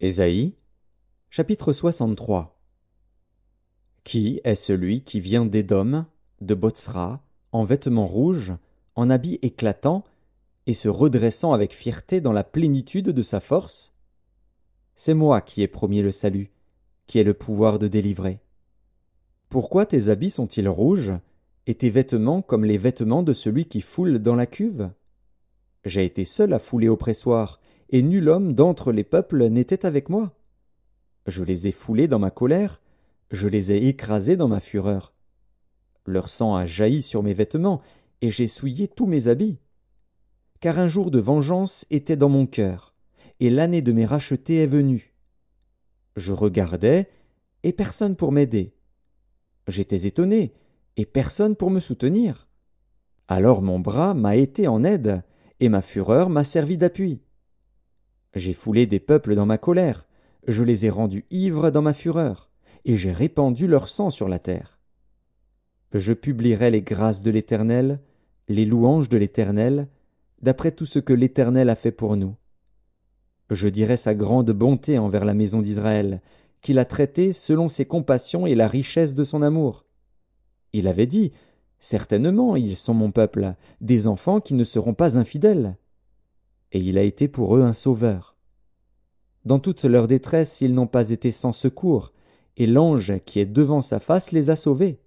Ésaïe, chapitre 63. Qui est celui qui vient d'Édom, de Botsra, en vêtements rouges, en habits éclatants, et se redressant avec fierté dans la plénitude de sa force? C'est moi qui ai promis le salut, qui ai le pouvoir de délivrer. Pourquoi tes habits sont-ils rouges, et tes vêtements comme les vêtements de celui qui foule dans la cuve? J'ai été seul à fouler au pressoir, et nul homme d'entre les peuples n'était avec moi. Je les ai foulés dans ma colère, je les ai écrasés dans ma fureur. Leur sang a jailli sur mes vêtements, et j'ai souillé tous mes habits. Car un jour de vengeance était dans mon cœur, et l'année de mes rachetés est venue. Je regardais, et personne pour m'aider. J'étais étonné, et personne pour me soutenir. Alors mon bras m'a été en aide, et ma fureur m'a servi d'appui. J'ai foulé des peuples dans ma colère, je les ai rendus ivres dans ma fureur, et j'ai répandu leur sang sur la terre. Je publierai les grâces de l'Éternel, les louanges de l'Éternel, d'après tout ce que l'Éternel a fait pour nous. Je dirai sa grande bonté envers la maison d'Israël, qu'il a traitée selon ses compassions et la richesse de son amour. Il avait dit, « Certainement, ils sont mon peuple, des enfants qui ne seront pas infidèles. » Et il a été pour eux un sauveur. Dans toute leur détresse, ils n'ont pas été sans secours, et l'ange qui est devant sa face les a sauvés.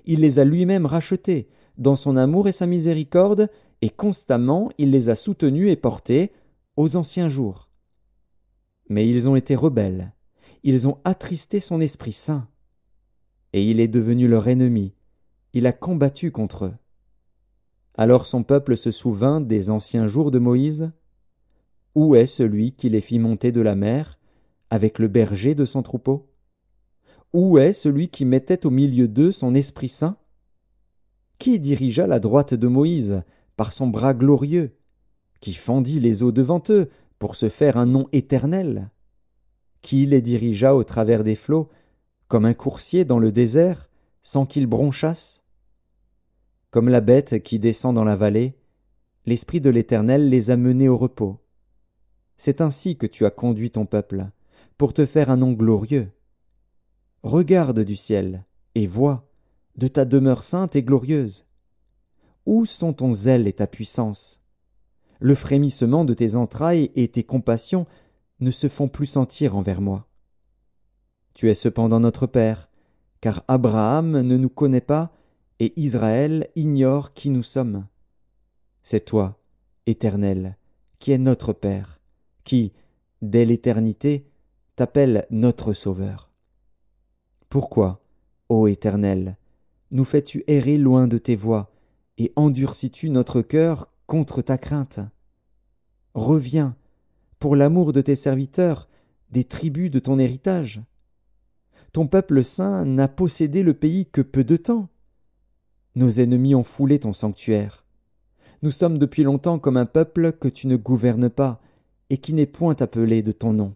Il les a lui-même rachetés, dans son amour et sa miséricorde, et constamment il les a soutenus et portés aux anciens jours. Mais ils ont été rebelles, ils ont attristé son Esprit Saint. Et il est devenu leur ennemi, il a combattu contre eux. Alors son peuple se souvint des anciens jours de Moïse. Où est celui qui les fit monter de la mer, avec le berger de son troupeau? Où est celui qui mettait au milieu d'eux son Esprit Saint? Qui dirigea la droite de Moïse par son bras glorieux, qui fendit les eaux devant eux pour se faire un nom éternel? Qui les dirigea au travers des flots, comme un coursier dans le désert, sans qu'ils bronchassent? Comme la bête qui descend dans la vallée, l'Esprit de l'Éternel les a menés au repos. C'est ainsi que tu as conduit ton peuple, pour te faire un nom glorieux. Regarde du ciel, et vois, de ta demeure sainte et glorieuse. Où sont ton zèle et ta puissance? Le frémissement de tes entrailles et tes compassions ne se font plus sentir envers moi. Tu es cependant notre Père, car Abraham ne nous connaît pas, et Israël ignore qui nous sommes. C'est toi, Éternel, qui es notre Père, qui, dès l'éternité, t'appelle notre Sauveur. Pourquoi, ô Éternel, nous fais-tu errer loin de tes voies, et endurcis-tu notre cœur contre ta crainte? Reviens, pour l'amour de tes serviteurs, des tribus de ton héritage. Ton peuple saint n'a possédé le pays que peu de temps. Nos ennemis ont foulé ton sanctuaire. Nous sommes depuis longtemps comme un peuple que tu ne gouvernes pas, et qui n'est point appelé de ton nom.